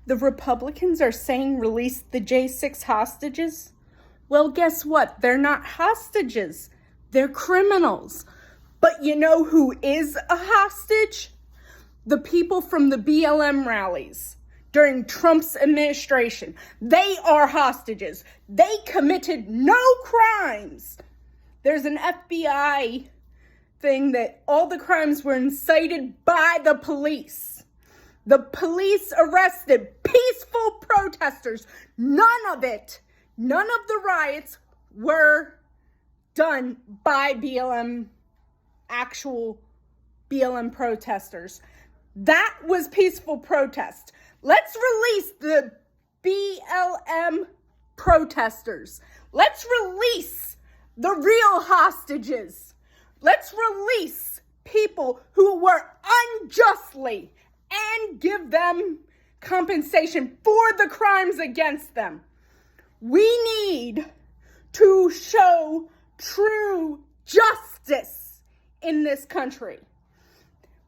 The Republicans are saying release the J6 hostages. Well, guess what? They're not hostages. They're criminals. But you know who is a hostage? The people from the BLM rallies during Trump's administration. They are hostages. They committed no crimes. There's an FBI thing that all the crimes were incited by the police. The police arrested peaceful protesters. None of the riots were done by actual BLM protesters. That was peaceful protest. Let's release the BLM protesters. Let's release the real hostages. Let's release people who were unjustly and give them compensation for the crimes against them. We need to show true justice in this country.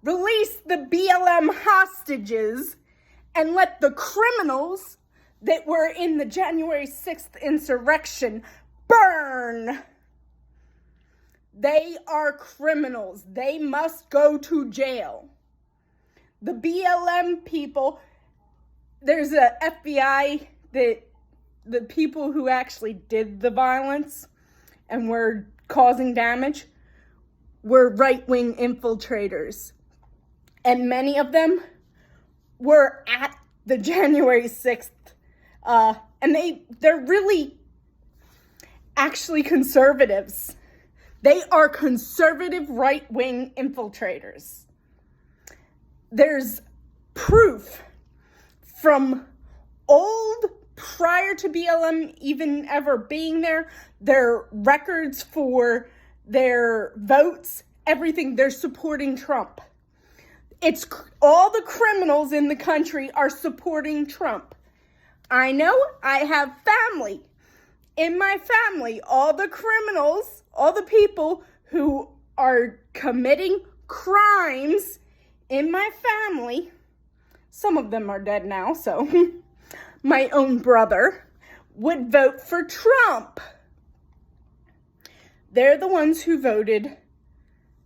Release the BLM hostages and let the criminals that were in the January 6th insurrection burn. They are criminals. They must go to jail. The BLM people, there's a FBI that the people who actually did the violence and were causing damage were right-wing infiltrators. And many of them were at the January 6th. And they're really actually conservatives. They are conservative right-wing infiltrators. There's proof from old, prior to BLM even ever being there, their records for their votes, everything, they're supporting Trump. It's all the criminals in the country are supporting Trump. I know I have family. In my family, all the criminals, all the people who are committing crimes in my family, some of them are dead now, so my own brother would vote for Trump. They're the ones who voted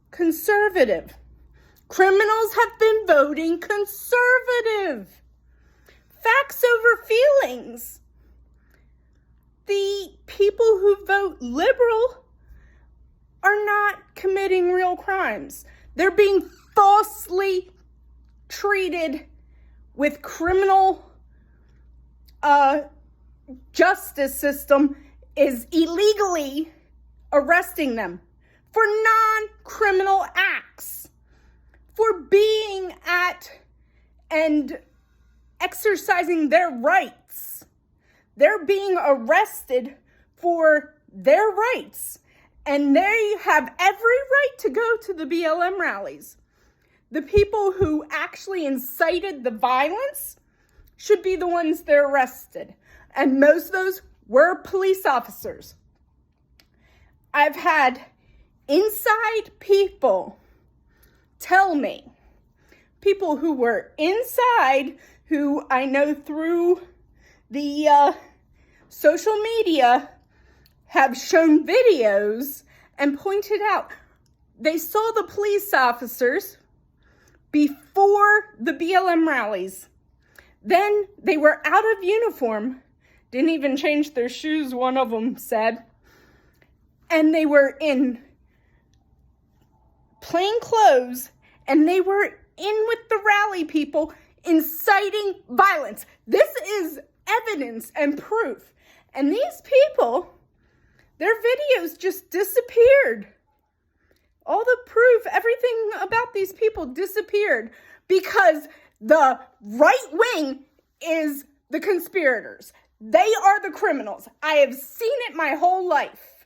conservative. Criminals have been voting conservative. Facts over feelings. The people who vote liberal are not committing real crimes. They're being falsely treated with criminal justice system is illegally arresting them for non-criminal acts, for being at and exercising their rights. They're being arrested for their rights, and they have every right to go to the BLM rallies. The people who actually incited the violence should be the ones that are arrested, and most of those were police officers. I've had inside people tell me, people who were inside, who I know through the social media have shown videos and pointed out they saw the police officers before the BLM rallies. Then they were out of uniform, didn't even change their shoes, one of them said, and they were in plain clothes, and they were in with the rally people inciting violence. This is evidence and proof. And these people, their videos just disappeared. All the proof, everything about these people disappeared because the right wing is the conspirators. They are the criminals. I have seen it my whole life.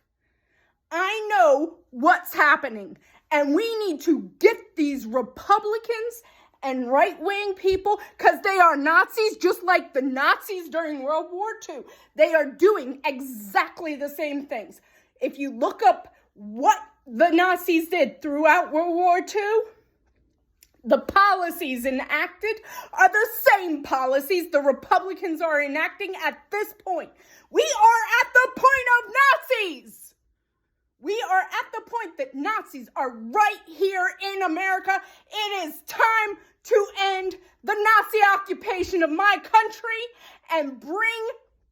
I know what's happening. And we need to get these Republicans and right-wing people, because they are Nazis, just like the Nazis during World War II. They are doing exactly the same things. If you look up what the Nazis did throughout World War II, the policies enacted are the same policies the Republicans are enacting at this point. We are at the point of Nazis. We are at the point that Nazis are right here in America. It is time to end the Nazi occupation of my country and bring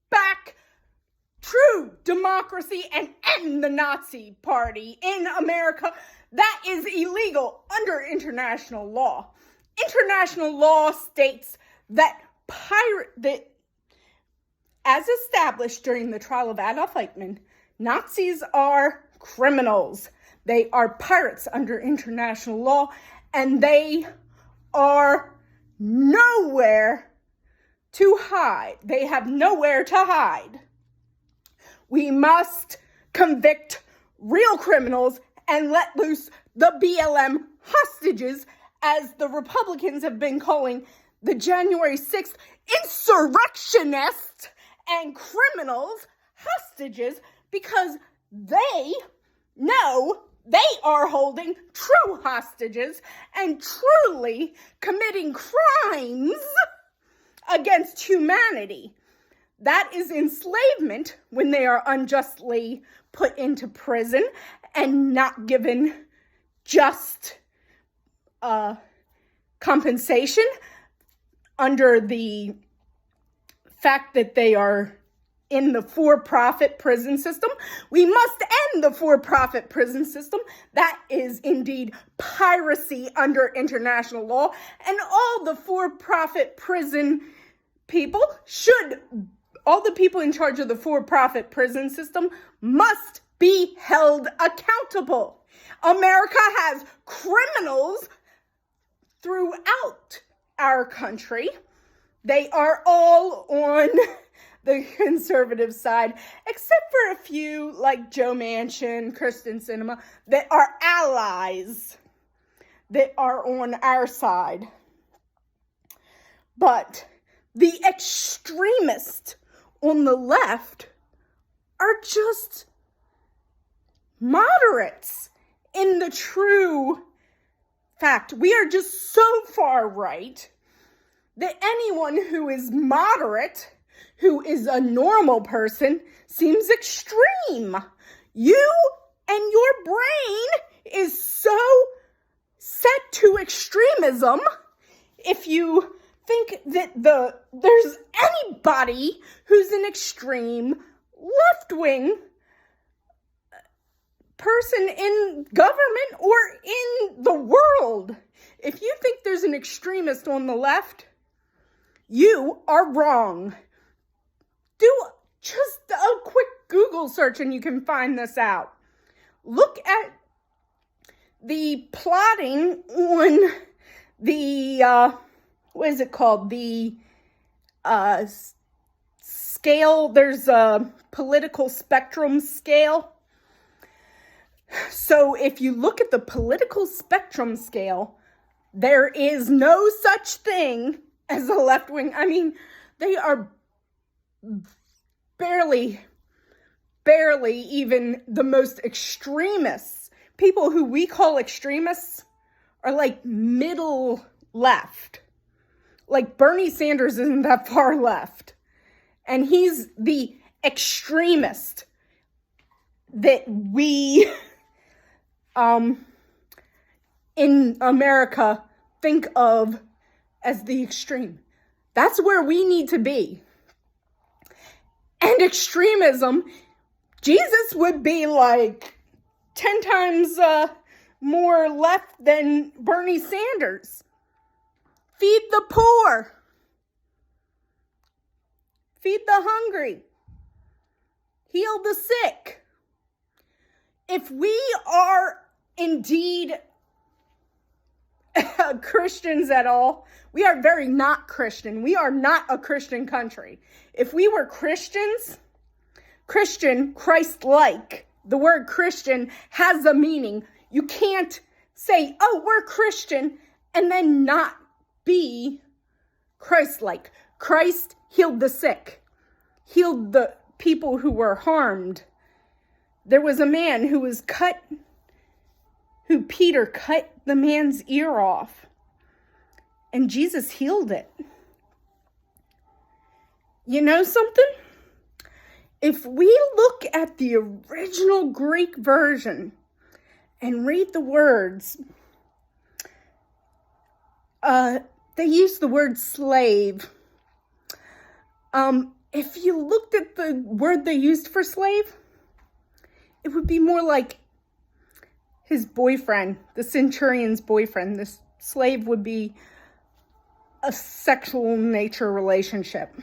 back true democracy and end the Nazi party in America. That is illegal under international law. International law states that as established during the trial of Adolf Eichmann, Nazis are criminals. They are pirates under international law, and they are nowhere to hide. They have nowhere to hide. We must convict real criminals and let loose the BLM hostages, as the Republicans have been calling the January 6th insurrectionists and criminals hostages, because they know they are holding true hostages and truly committing crimes against humanity. That is enslavement when they are unjustly put into prison and not given just compensation under the fact that they are in the for-profit prison system. We must end the for-profit prison system. That is indeed piracy under international law, and all the for-profit prison people all the people in charge of the for-profit prison system must be held accountable. America has criminals throughout our country. They are all on the conservative side, except for a few like Joe Manchin, Kristen Sinema, that are allies, that are on our side. But the extremists on the left are just moderates in the true fact. We are just so far right that anyone who is moderate, who is a normal person, seems extreme. You and your brain is so set to extremism. If you think that there's anybody who's an extreme left-wing person in government or in the world, if you think there's an extremist on the left, you are wrong. Do just a quick Google search and you can find this out. Look at the plotting on the, what is it called? The scale. There's a political spectrum scale. So if you look at the political spectrum scale, there is no such thing as a left wing. I mean, they are barely even the most extremists. People who we call extremists are like middle left. Like Bernie Sanders isn't that far left. And he's the extremist that we in America think of as the extreme. That's where we need to be. And extremism, Jesus would be like 10 times more left than Bernie Sanders. Feed the poor. Feed the hungry. Heal the sick. If we are indeed Christians at all, we are very not Christian. We are not a Christian country. If we were Christians, Christian, Christ-like, the word Christian has a meaning. You can't say, oh, we're Christian, and then not be Christ-like. Christ healed the sick, healed the people who were harmed. There was a man who Peter cut the man's ear off. And Jesus healed it. You know something? If we look at the original Greek version and read the words, they use the word slave. If you looked at the word they used for slave, it would be more like his boyfriend, the centurion's boyfriend. This slave would be a sexual nature relationship.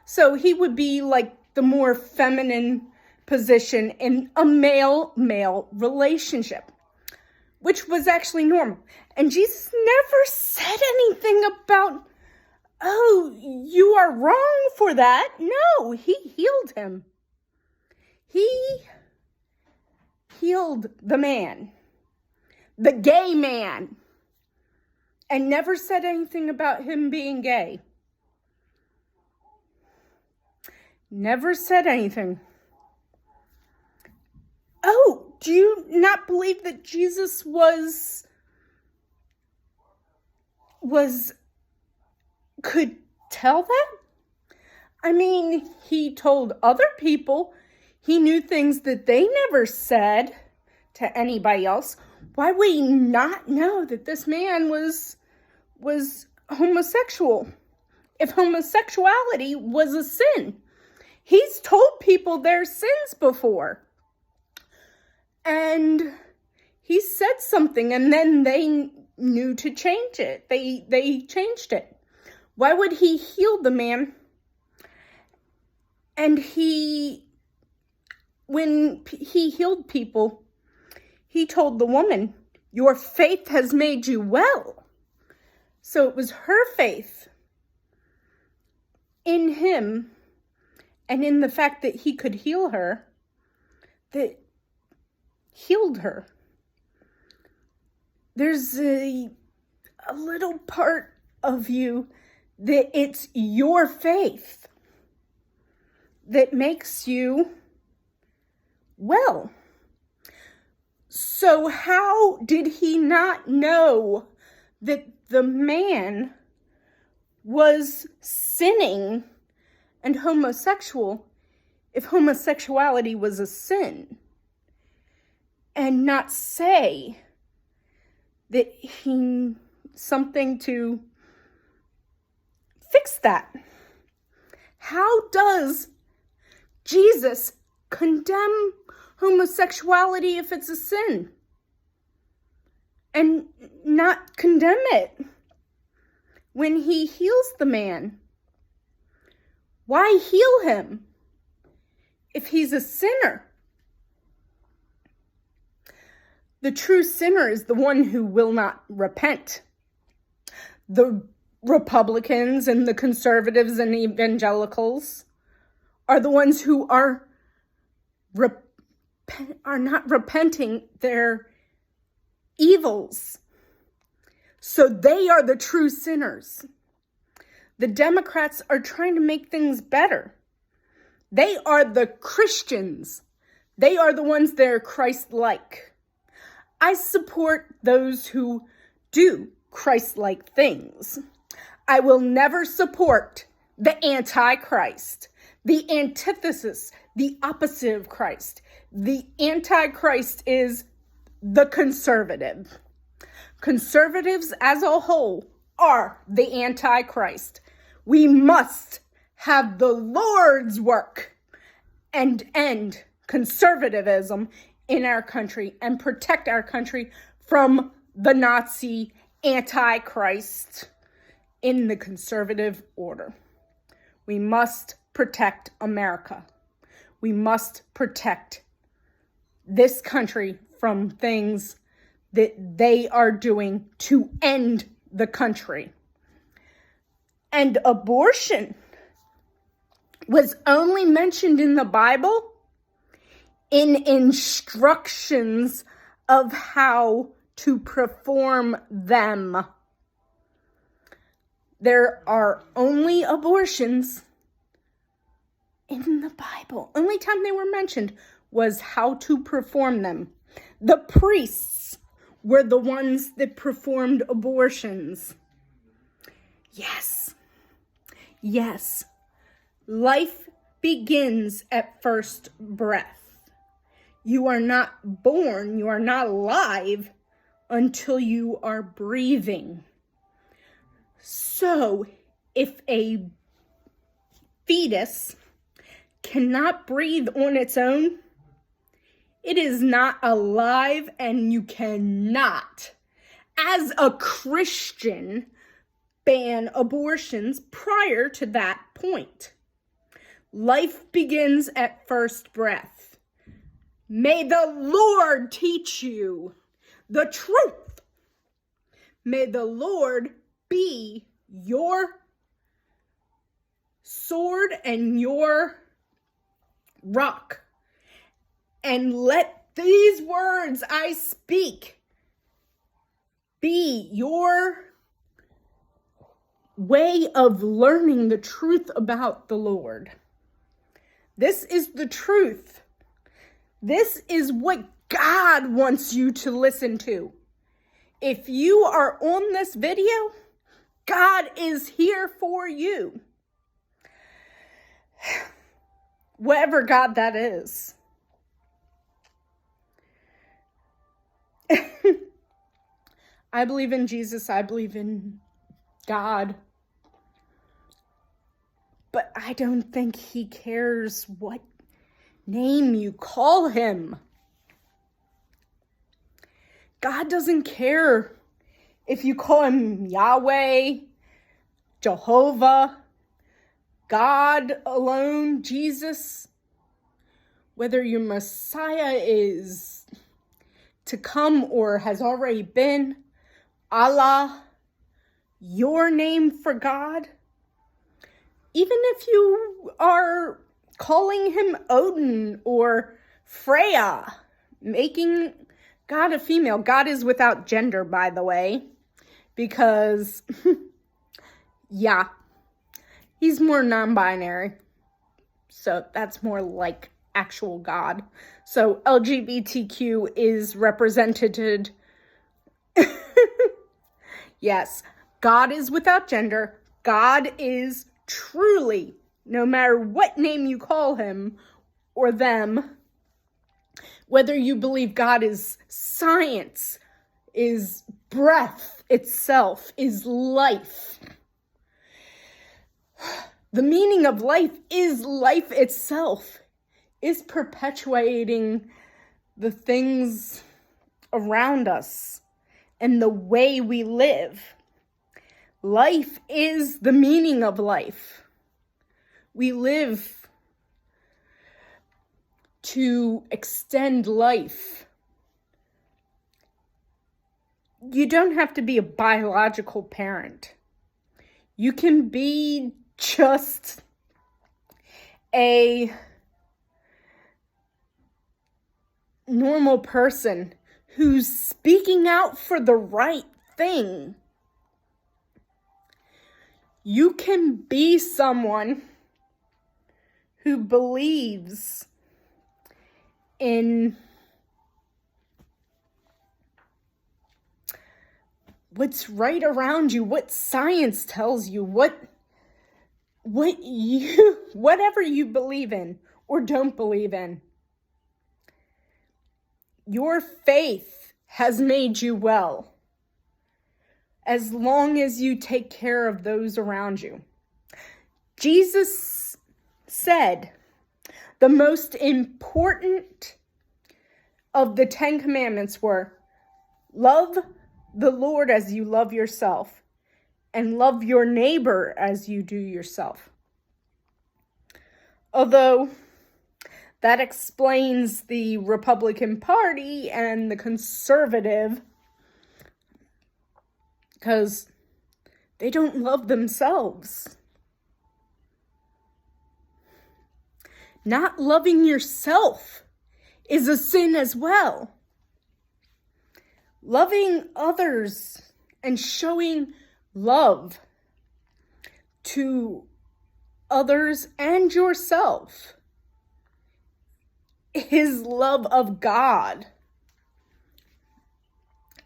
So he would be like the more feminine position in a male-male relationship, which was actually normal. And Jesus never said anything about, oh, you are wrong for that. No, he healed him. He healed the man, the gay man, and never said anything about him being gay. Never said anything. Oh, do you not believe that Jesus could tell that? I mean, he told other people he knew things that they never said to anybody else. Why would he not know that this man was homosexual? If homosexuality was a sin. He's told people their sins before. And he said something and then they knew to change it. They changed it. Why would he heal the man? And when he healed people, he told the woman, your faith has made you well. So it was her faith in him and in the fact that he could heal her that healed her. There's a little part of you that it's your faith that makes you well. So how did he not know that the man was sinning and homosexual if homosexuality was a sin? And not say that he something to fix that. How does Jesus condemn homosexuality if it's a sin and not condemn it when he heals the man? Why heal him if he's a sinner? The true sinner is the one who will not repent. The Republicans and the conservatives and evangelicals are the ones who are not repenting their evils. So they are the true sinners. The Democrats are trying to make things better. They are the Christians. They are the ones that are Christ-like. I support those who do Christ-like things. I will never support the Antichrist, the antithesis, the opposite of Christ. The Antichrist is the conservative. Conservatives as a whole are the Antichrist. We must have the Lord's work and end conservatism in our country and protect our country from the Nazi Antichrist in the conservative order. We must protect America. We must protect this country from things that they are doing to end the country. And abortion was only mentioned in the Bible in instructions of how to perform them. There are only abortions in the Bible. Only time they were mentioned was how to perform them. The priests were the ones that performed abortions. Yes. Yes. Life begins at first breath. You are not born, you are not alive until you are breathing. So, if a fetus cannot breathe on its own, it is not alive, and you cannot, as a Christian, ban abortions prior to that point. Life begins at first breath. May the Lord teach you the truth. May the Lord be your sword and your rock. And let these words I speak be your way of learning the truth about the Lord. This is the truth. This is what God wants you to listen to. If you are on this video, God is here for you. Whatever God that is. I believe in Jesus. I believe in God. But I don't think he cares what name you call him. God doesn't care if you call him Yahweh, Jehovah, God alone, Jesus, whether your Messiah is to come or has already been, Allah, your name for God. Even if you are calling him Odin or Freya, making God a female. God is without gender, by the way, because, yeah, he's more non-binary. So that's more like actual God. So LGBTQ is represented. Yes, God is without gender. God is truly, no matter what name you call him or them, whether you believe God is science, is breath itself, is life. The meaning of life is life itself, is perpetuating the things around us and the way we live. Life is the meaning of life. We live to extend life. You don't have to be a biological parent. You can be just a normal person who's speaking out for the right thing. You can be someone who believes in what's right around you, what science tells you, whatever you believe in or don't believe in. Your faith has made you well, as long as you take care of those around you. Jesus said the most important of the 10 commandments were, love the Lord as you love yourself, and love your neighbor as you do yourself. Although that explains the Republican Party and the conservative, because they don't love themselves. Not loving yourself is a sin as well. Loving others and showing love to others and yourself is love of God.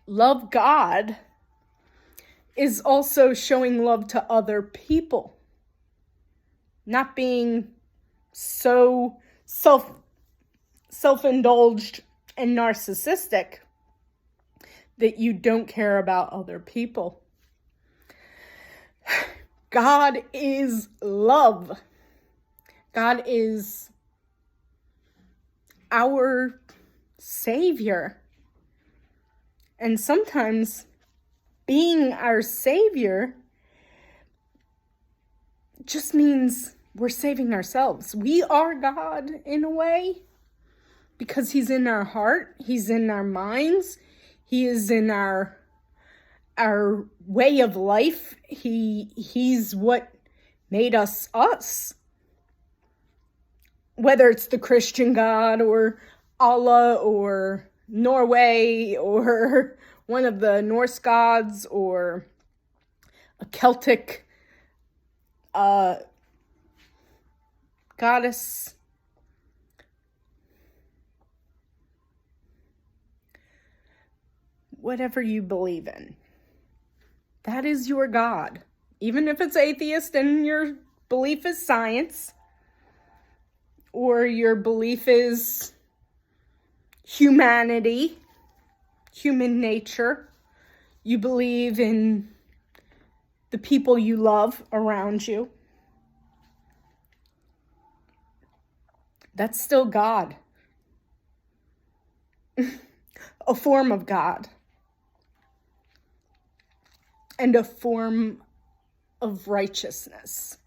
Love God is also showing love to other people. Not being so self-indulged and narcissistic that you don't care about other people. God is love. God is our Savior. And sometimes being our Savior just means we're saving ourselves. We are God in a way because He's in our heart, He's in our minds, He is in our way of life. He's what made us us. Whether it's the Christian God or Allah or Norway or one of the Norse gods or a Celtic goddess. Whatever you believe in, that is your God. Even if it's atheist and your belief is science, or your belief is humanity, human nature, you believe in the people you love around you, that's still God. A form of God. And a form of righteousness.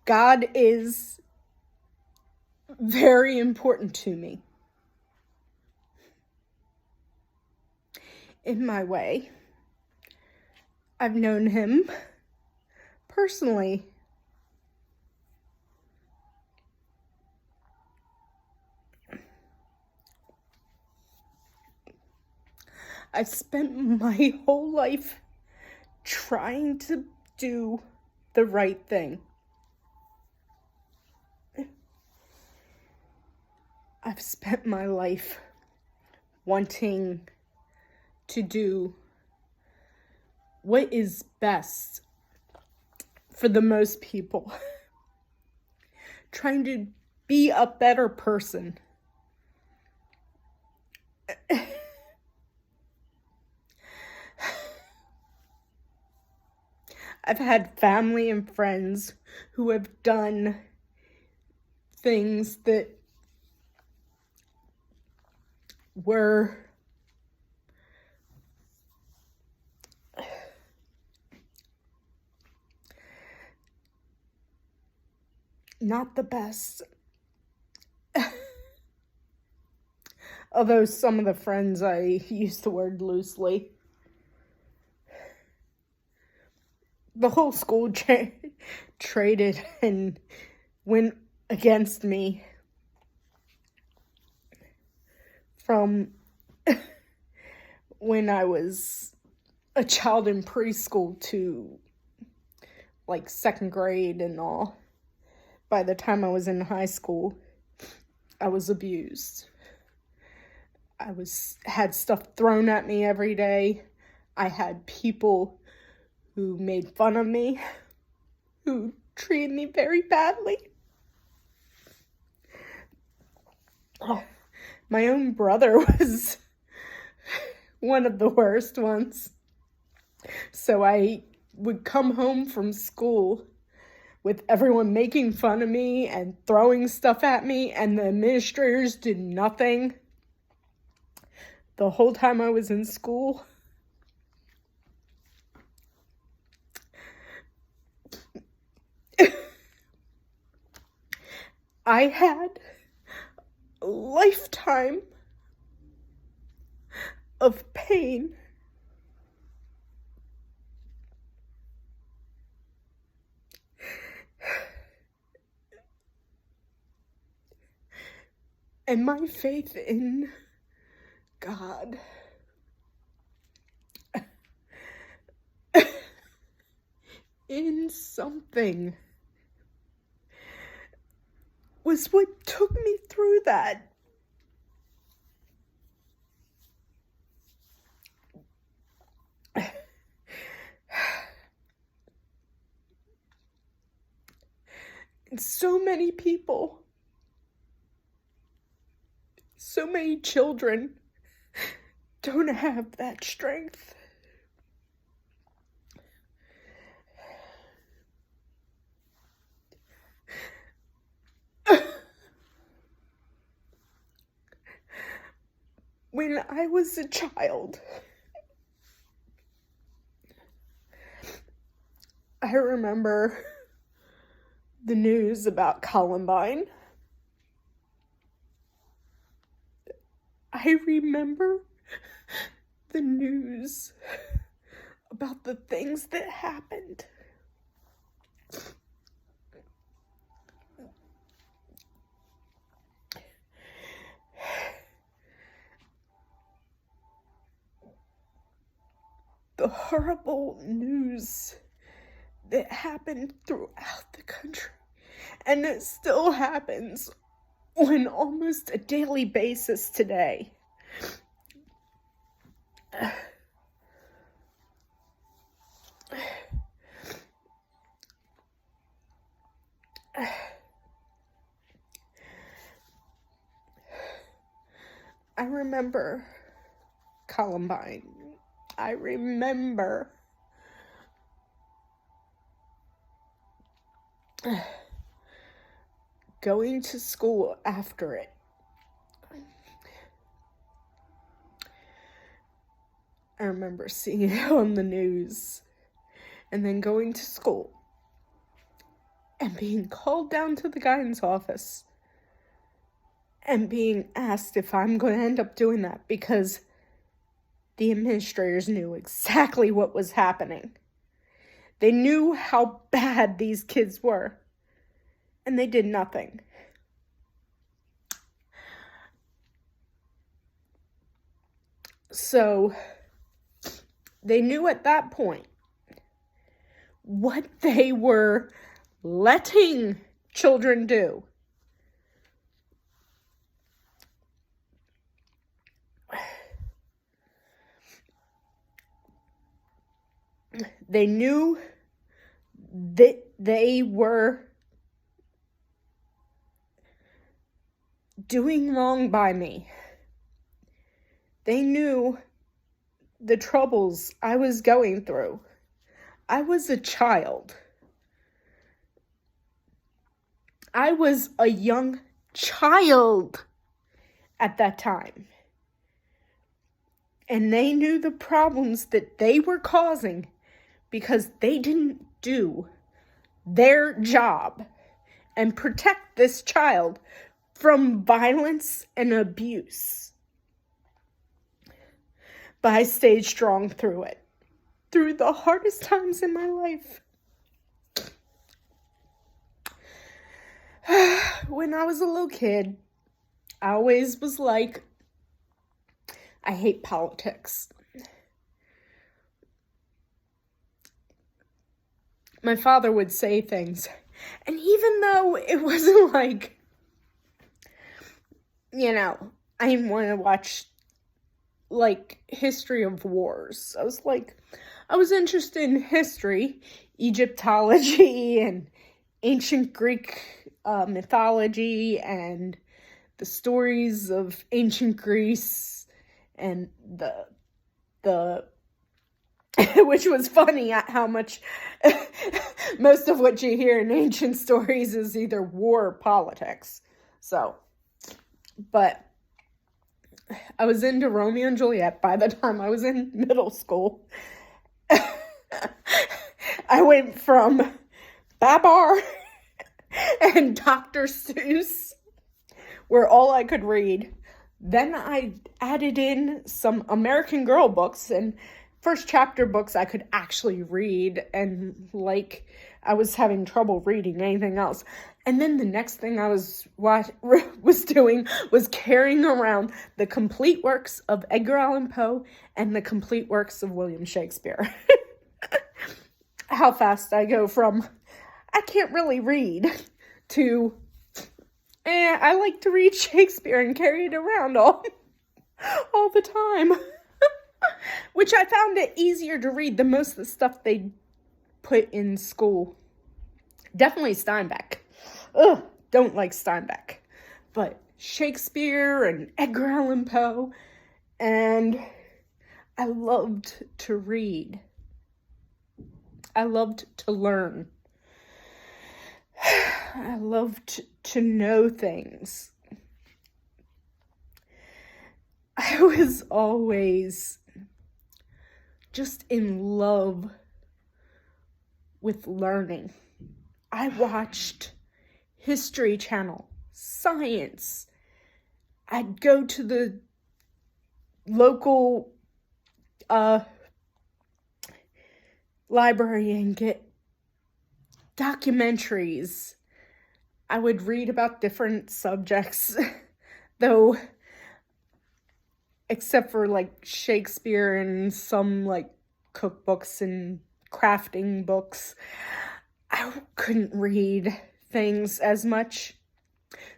God is very important to me. In my way, I've known Him personally. I've spent my whole life trying to do the right thing. I've spent my life wanting to do what is best for the most people. Trying to be a better person. I've had family and friends who have done things that were not the best. Although some of the friends, I use the word loosely. The whole school traded and went against me from when I was a child in preschool to like second grade and all. By the time I was in high school, I was abused. I had stuff thrown at me every day. I had people who made fun of me, who treated me very badly. Oh, my own brother was one of the worst ones. So I would come home from school with everyone making fun of me and throwing stuff at me, and the administrators did nothing the whole time I was in school. I had a lifetime of pain. And my faith in God in something was what took me through that. And so many people, so many children don't have that strength. When I was a child, I remember the news about Columbine. I remember the news about the things that happened. The horrible news that happened throughout the country. And it still happens on almost a daily basis today. I remember Columbine. I remember going to school after it. I remember seeing it on the news and then going to school and being called down to the guidance office and being asked if I'm going to end up doing that because the administrators knew exactly what was happening. They knew how bad these kids were, and they did nothing. So, they knew at that point what they were letting children do. They knew that they were doing wrong by me. They knew the troubles I was going through. I was a child. I was a young child at that time. And they knew the problems that they were causing because they didn't do their job and protect this child from violence and abuse. But I stayed strong through it, through the hardest times in my life. When I was a little kid, I always was like, I hate politics. My father would say things, and even though it wasn't like, I didn't want to watch, history of wars. I was interested in history, Egyptology, and ancient Greek mythology, and the stories of ancient Greece, and the which was funny at how much most of what you hear in ancient stories is either war or politics. So, but I was into Romeo and Juliet by the time I was in middle school. I went from Babar and Dr. Seuss, were all I could read. Then I added in some American Girl books, and first chapter books I could actually read, and I was having trouble reading anything else. And then the next thing I was doing was carrying around the complete works of Edgar Allan Poe and the complete works of William Shakespeare. How fast I go from, I can't really read, to And I like to read Shakespeare and carry it around all the time. Which I found it easier to read than most of the stuff they put in school. Definitely Steinbeck. Ugh, don't like Steinbeck. But Shakespeare and Edgar Allan Poe. And I loved to read. I loved to learn. I loved to know things. I was always just in love with learning. I watched History Channel, science. I'd go to the local library and get documentaries. I would read about different subjects, though, except for like Shakespeare and some like cookbooks and crafting books, I couldn't read things as much.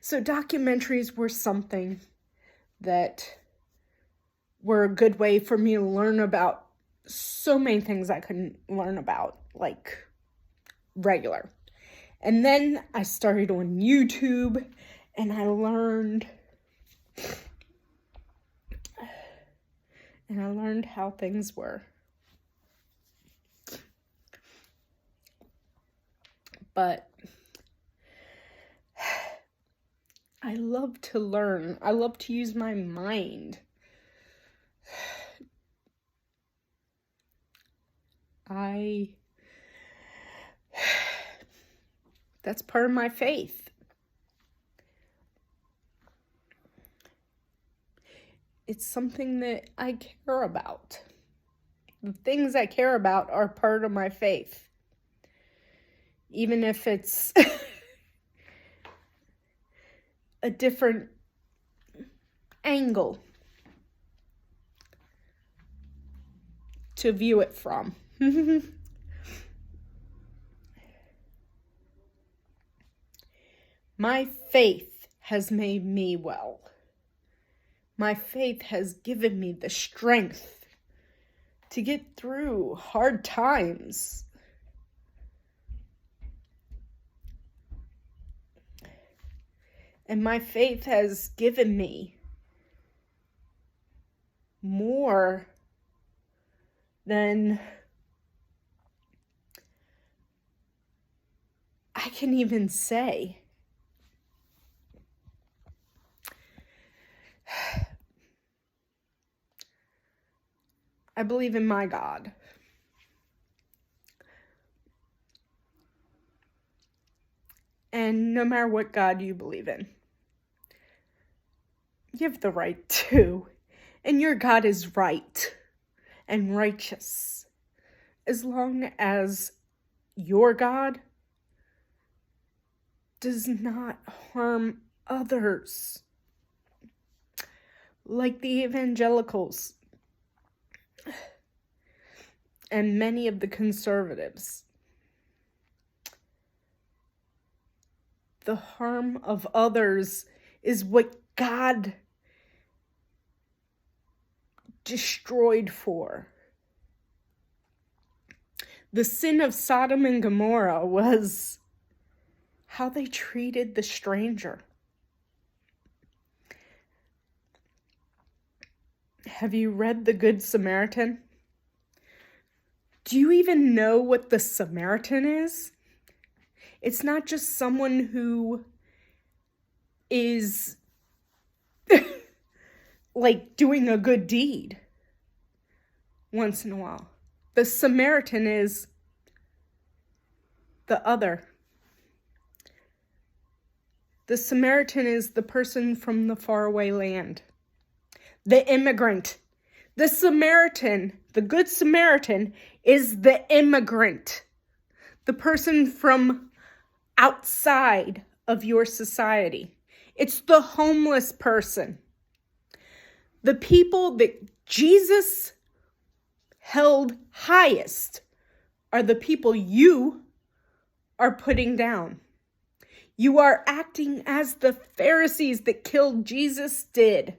So documentaries were something that were a good way for me to learn about so many things I couldn't learn about, like regular. And then I started on YouTube and I learned how things were. But I love to learn. I love to use my mind. That's part of my faith. It's something that I care about. The things I care about are part of my faith. Even if it's a different angle to view it from. My faith has made me well. My faith has given me the strength to get through hard times. And my faith has given me more than I can even say. I believe in my God. And no matter what God you believe in, you have the right to. And your God is right and righteous. As long as your God does not harm others. Like the evangelicals and many of the conservatives. The harm of others is what God destroyed for. The sin of Sodom and Gomorrah was how they treated the stranger. Have you read The Good Samaritan? Do you even know what the Samaritan is? It's not just someone who is like doing a good deed once in a while. The Samaritan is the other. The Samaritan is the person from the faraway land. The immigrant. The Samaritan, the Good Samaritan, is the immigrant. The person from outside of your society. It's the homeless person. The people that Jesus held highest are the people you are putting down. You are acting as the Pharisees that killed Jesus did.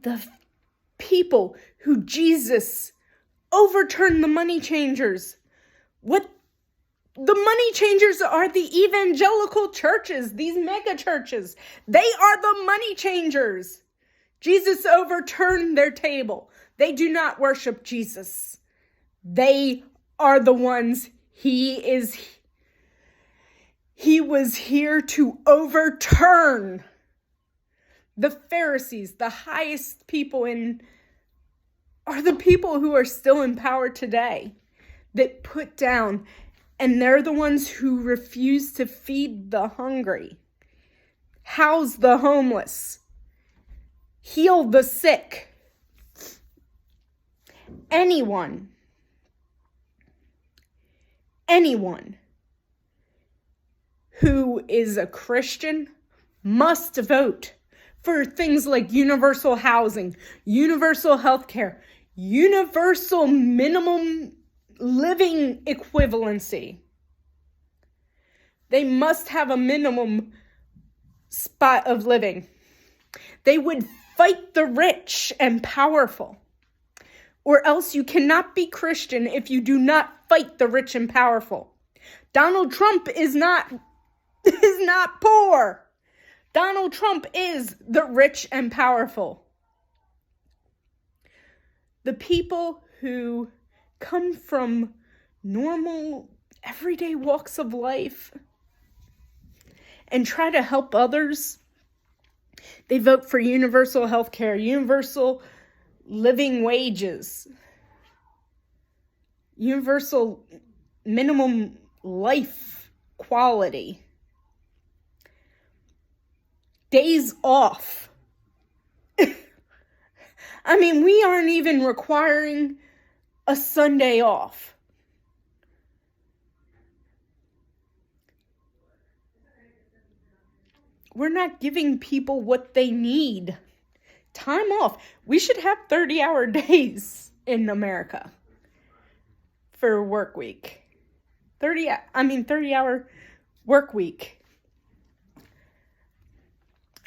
The people who Jesus overturned the money changers. What the money changers are the evangelical churches, these mega churches. They are the money changers. Jesus overturned their table. They do not worship Jesus. They are the ones he was here to overturn. The Pharisees, the highest people are the people who are still in power today, that put down, and they're the ones who refuse to feed the hungry, house the homeless, heal the sick. Anyone who is a Christian must vote for things like universal housing, universal health care, universal minimum living equivalency. They must have a minimum spot of living. They would fight the rich and powerful. Or else you cannot be Christian if you do not fight the rich and powerful. Donald Trump is not poor. Donald Trump is the rich and powerful. The people who come from normal, everyday walks of life and try to help others, they vote for universal health care, universal living wages, universal minimum life quality, days off. I mean, we aren't even requiring a Sunday off. We're not giving people what they need. Time off. We should have 30-hour days in America for a work week. 30-hour work week.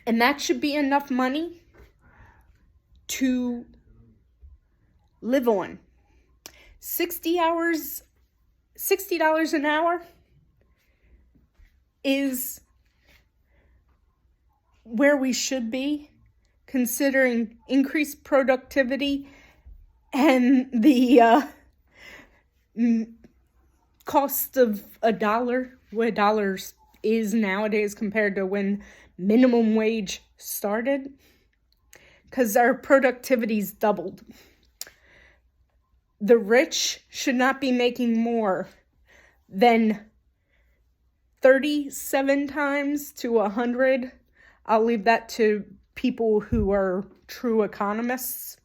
And that should be enough money to live on. $60 an hour is where we should be, considering increased productivity and the cost of a dollar, what a dollar is nowadays compared to when minimum wage started, because our productivity's doubled. The rich should not be making more than 37 times to 100. I'll leave that to people who are true economists.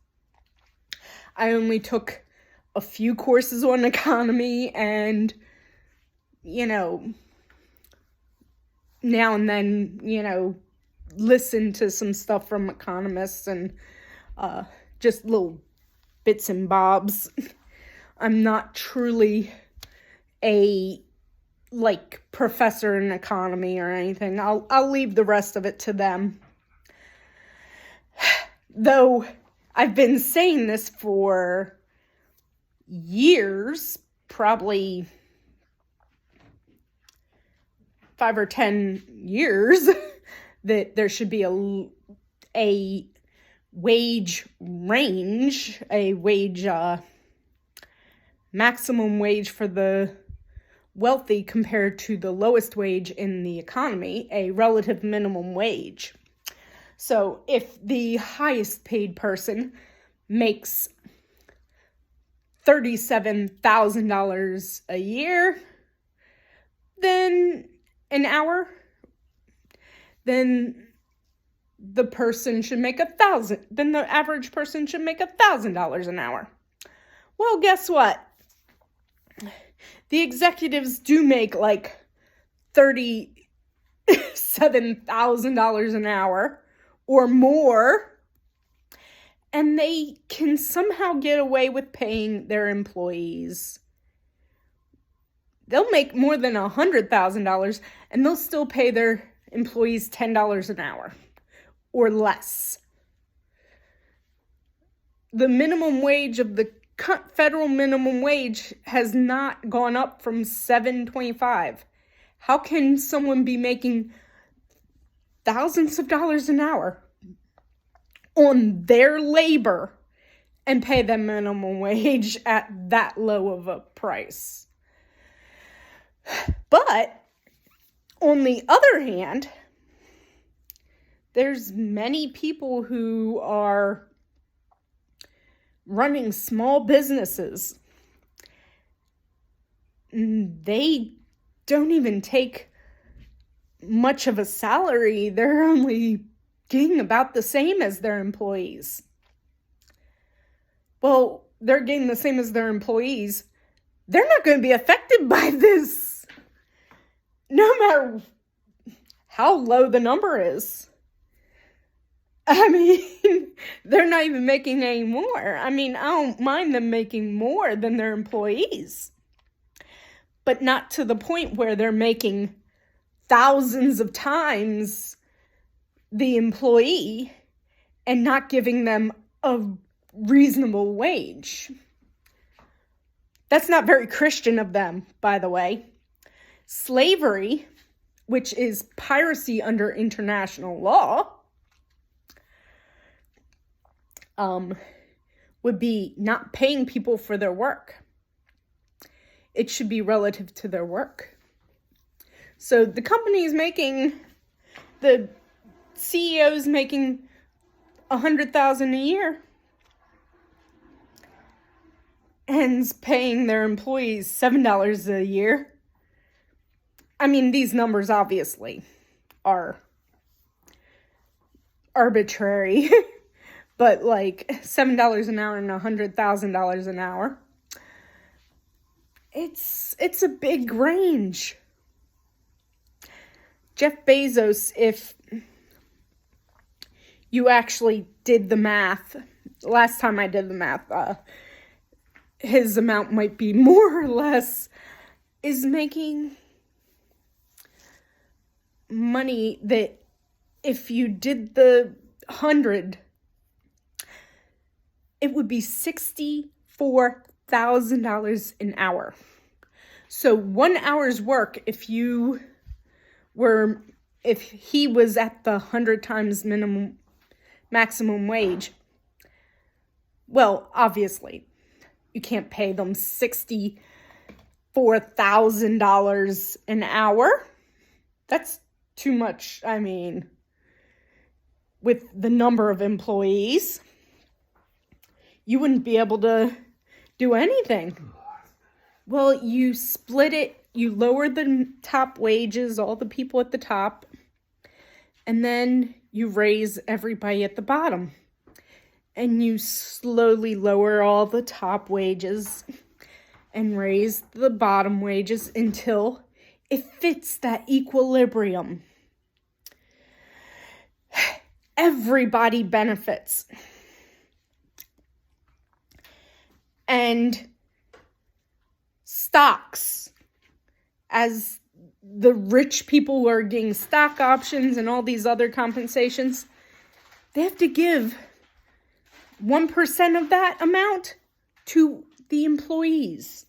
I only took a few courses on economy and, now and then, listen to some stuff from economists and just little bits and bobs. I'm not truly a professor in economy or anything. I'll leave the rest of it to them. Though I've been saying this for years, probably 5 or 10 years, that there should be a wage range, a wage, maximum wage for the wealthy compared to the lowest wage in the economy, a relative minimum wage. So if the highest paid person makes $37,000 a year, then an hour, then the person should make $1,000. Then the average person should make $1,000 an hour. Well, guess what? The executives do make $37,000 an hour or more, and they can somehow get away with paying their employees they'll make more than $100,000 and they'll still pay their employees $10 an hour or less. The minimum wage of the federal minimum wage has not gone up from $7.25. How can someone be making thousands of dollars an hour on their labor and pay them minimum wage at that low of a price? But on the other hand, there's many people who are running small businesses. They don't even take much of a salary. They're only getting about the same as their employees. Well, they're getting the same as their employees. They're not going to be affected by this, no matter how low the number is. I mean, they're not even making any more. I mean, I don't mind them making more than their employees, but not to the point where they're making thousands of times the employee and not giving them a reasonable wage. That's not very Christian of them, by the way. Slavery, which is piracy under international law, would be not paying people for their work. It should be relative to their work. So the company is making, the CEO is making $100,000 a year and is paying their employees $7 a year. I mean, these numbers obviously are arbitrary. But like $7 an hour and $100,000 an hour, it's a big range. Jeff Bezos, if you actually did the math, last time I did the math, his amount might be more or less, is making money that if you did the 100, it would be $64,000 an hour. So 1 hour's work, if he was at the 100 times maximum wage, well, obviously, you can't pay them $64,000 an hour. That's too much, I mean, with the number of employees. You wouldn't be able to do anything. Well, you split it, you lower the top wages, all the people at the top, and then you raise everybody at the bottom. And you slowly lower all the top wages and raise the bottom wages until it fits that equilibrium. Everybody benefits. And stocks, as the rich people who are getting stock options and all these other compensations, they have to give 1% of that amount to the employees.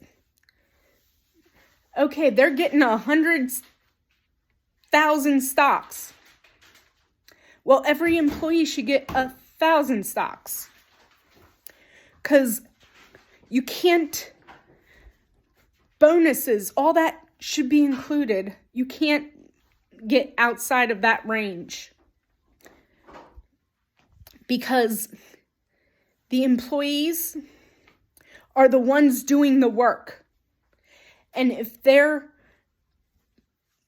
Okay, they're getting 100,000 stocks. Well, every employee should get 1,000 stocks. Because you can't, bonuses, all that should be included. You can't get outside of that range. Because the employees are the ones doing the work. And if their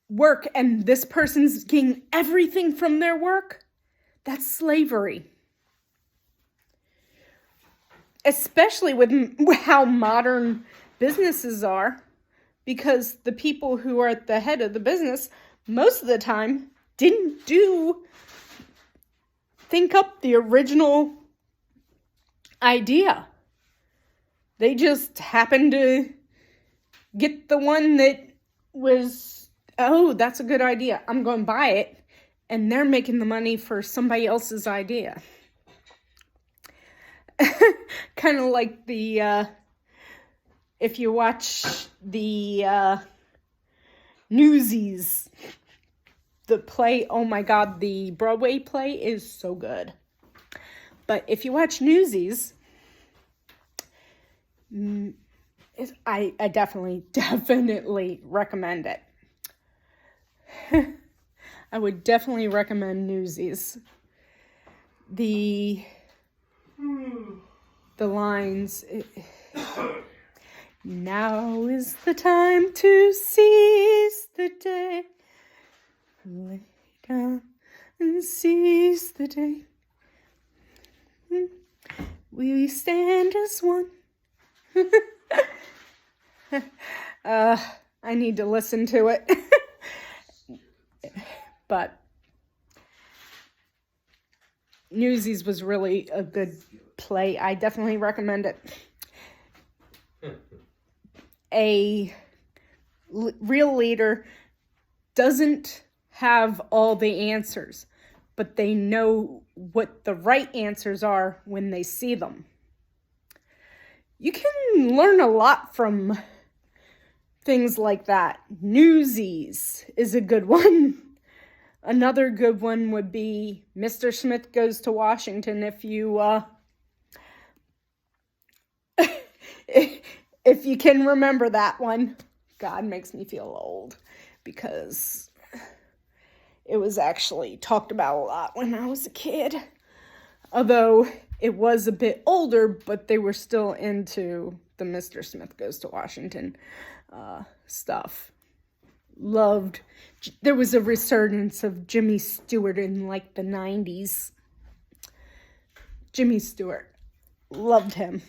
work and this person's getting everything from their work, that's slavery. Especially with how modern businesses are, because the people who are at the head of the business, most of the time, didn't think up the original idea. They just happened to Get the one that was, oh, that's a good idea, I'm going to buy it, and they're making the money for somebody else's idea. Kind of like the, if you watch the Newsies, the play, oh my God, the Broadway play is so good. But if you watch Newsies, I definitely recommend it. I would definitely recommend Newsies. The lines, now is the time to seize the day. Lay down and seize the day. We stand as one. I need to listen to it. But Newsies was really a good play. I definitely recommend it. A real leader doesn't have all the answers, but they know what the right answers are when they see them. You can learn a lot from things like that. Newsies is a good one. Another good one would be Mr. Smith Goes to Washington. If you if you can remember that one. God, makes me feel old because it was actually talked about a lot when I was a kid. Although it was a bit older, but they were still into the Mr. Smith Goes to Washington stuff. Loved. There was a resurgence of Jimmy Stewart in like the 90s. Jimmy Stewart. Loved him.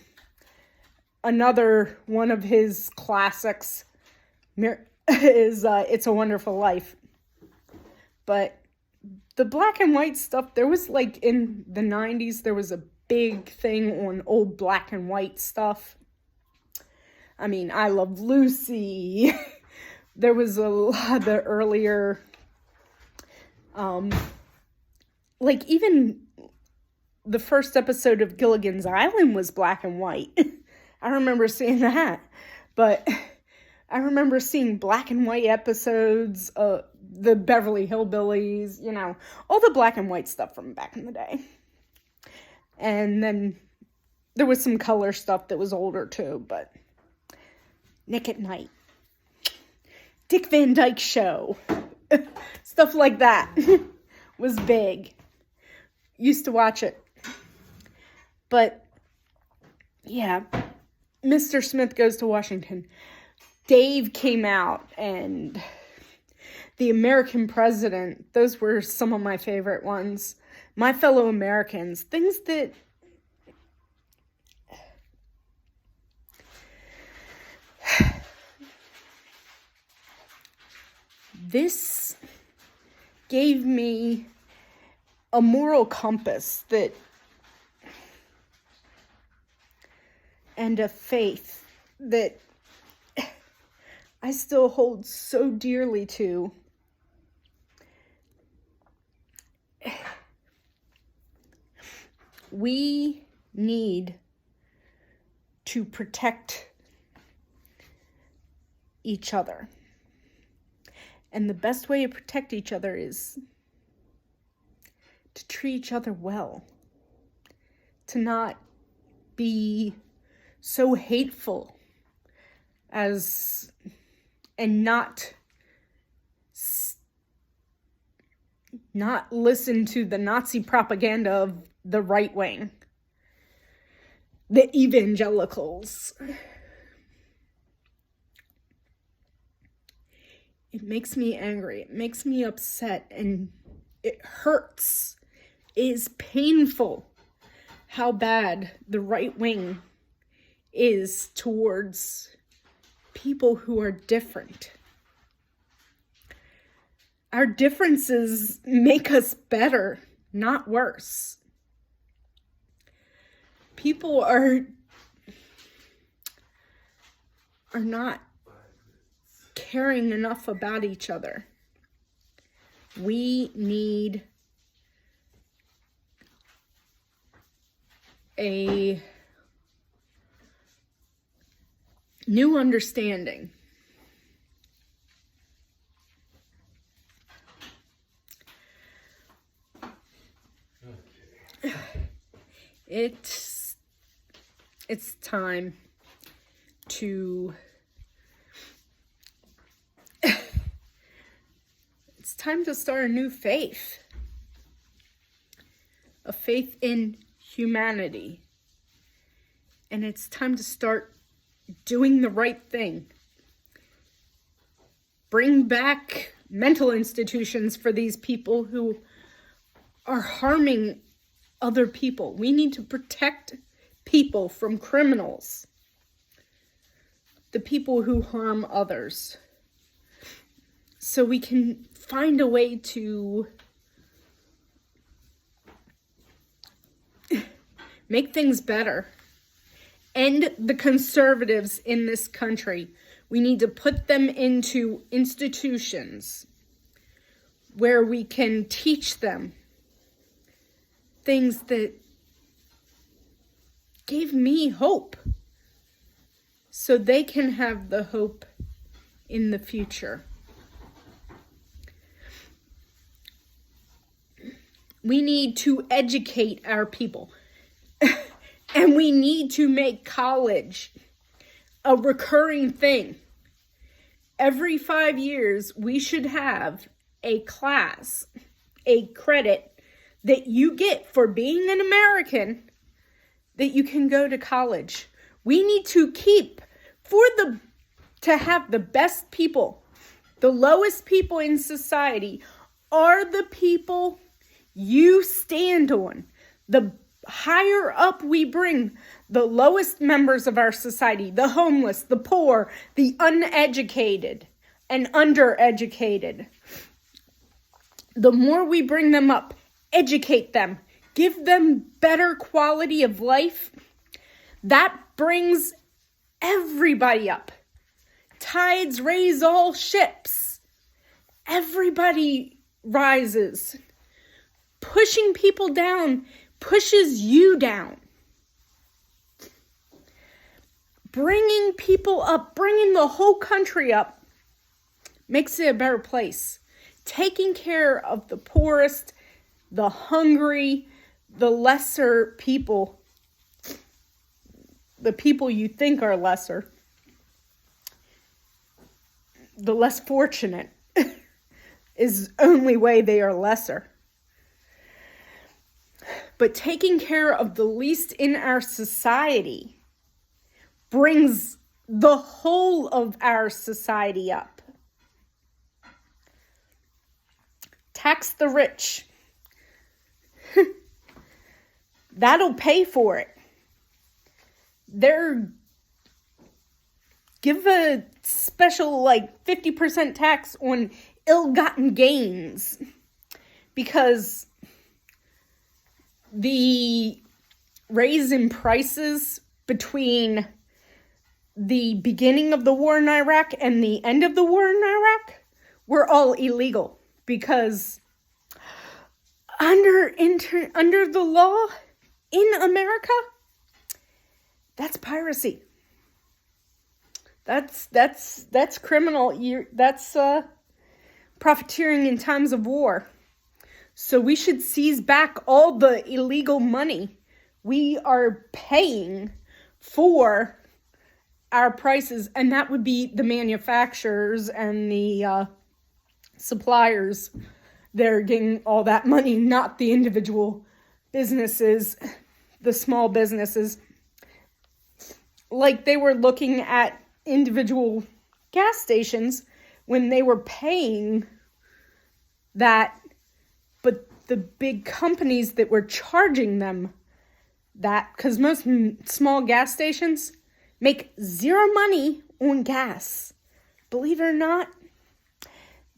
Another one of his classics is It's a Wonderful Life. But the black and white stuff, there was like in the 90s, there was a big thing on old black and white stuff. I mean, I Love Lucy. There was a lot of the earlier, like even the first episode of Gilligan's Island was black and white. I remember seeing that. But I remember seeing black and white episodes, the Beverly Hillbillies, you know, all the black and white stuff from back in the day. And then there was some color stuff that was older too, but Nick at Night, Dick Van Dyke Show, stuff like that was big. Used to watch it. But yeah, Mr. Smith Goes to Washington. Dave came out, and The American President, those were some of my favorite ones. My Fellow Americans, things that this gave me a moral compass that and a faith that I still hold so dearly to. We need to protect each other. And the best way to protect each other is to treat each other well. To not be so hateful and not listen to the Nazi propaganda of the right wing, the evangelicals. It makes me angry. It makes me upset, and it hurts. It is painful how bad the right wing is towards people who are different. Our differences make us better, not worse. People are not caring enough about each other. We need a new understanding. It's time to it's time to start a new faith. A faith in humanity. And it's time to start doing the right thing. Bring back mental institutions for these people who are harming other people. We need to protect people from criminals. The people who harm others. So we can find a way to make things better. End the conservatives in this country. We need to put them into institutions where we can teach them things that gave me hope, so they can have the hope in the future. We need to educate our people. And we need to make college a recurring thing. Every 5 years, we should have a class, a credit that you get for being an American, that you can go to college. We need to to have the best people, the lowest people in society are the people you stand on. The higher up we bring the lowest members of our society, the homeless, the poor, the uneducated and undereducated, the more we bring them up, educate them, give them better quality of life, that brings everybody up. Tides raise all ships. Everybody rises. Pushing people down pushes you down. Bringing people up, bringing the whole country up, makes it a better place. Taking care of the poorest, the hungry, the lesser people, the people you think are lesser, the less fortunate, is the only way they are lesser. But taking care of the least in our society brings the whole of our society up. Tax the rich. That'll pay for it. Give a special 50% tax on ill-gotten gains, because the raise in prices between the beginning of the war in Iraq and the end of the war in Iraq were all illegal, because under the law in America, that's piracy. That's criminal. That's profiteering in times of war. So we should seize back all the illegal money we are paying for our prices, and that would be the manufacturers and the suppliers. They're getting all that money, not the individual businesses, the small businesses. Like they were looking at individual gas stations when they were paying that, but the big companies that were charging them that, because most small gas stations make zero money on gas. Believe it or not,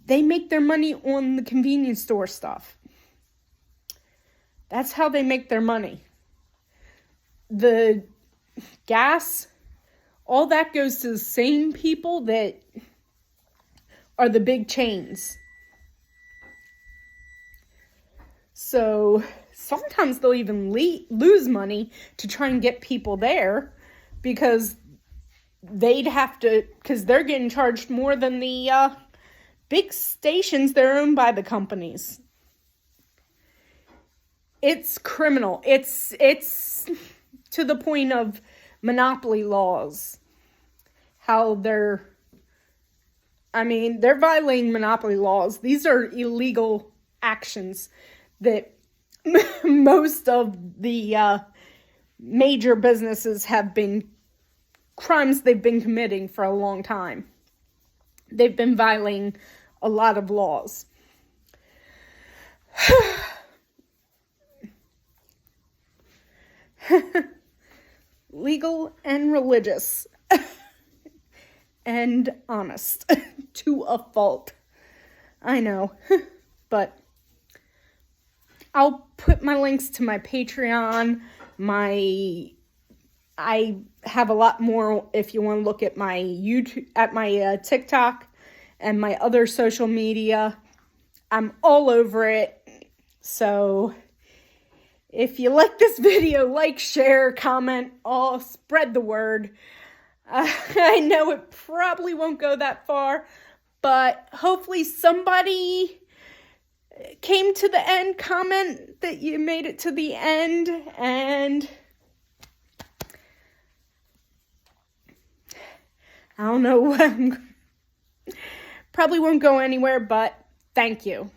they make their money on the convenience store stuff. That's how they make their money. The gas, all that goes to the same people that are the big chains. So sometimes they'll even lose money to try and get people there because they're getting charged more than the big stations that are owned by the companies. It's criminal. It's to the point of monopoly laws. How they're violating monopoly laws. These are illegal actions that most of the major businesses have been crimes they've been committing for a long time. They've been violating a lot of laws. Legal and religious. And honest. To a fault. I know. But I'll put my links to my Patreon, I have a lot more if you want to look at my YouTube, at my TikTok, and my other social media. I'm all over it. So if you like this video, like, share, comment, all spread the word. I know it probably won't go that far, but hopefully somebody came to the end. Comment that you made it to the end, and I don't know what probably won't go anywhere, but thank you.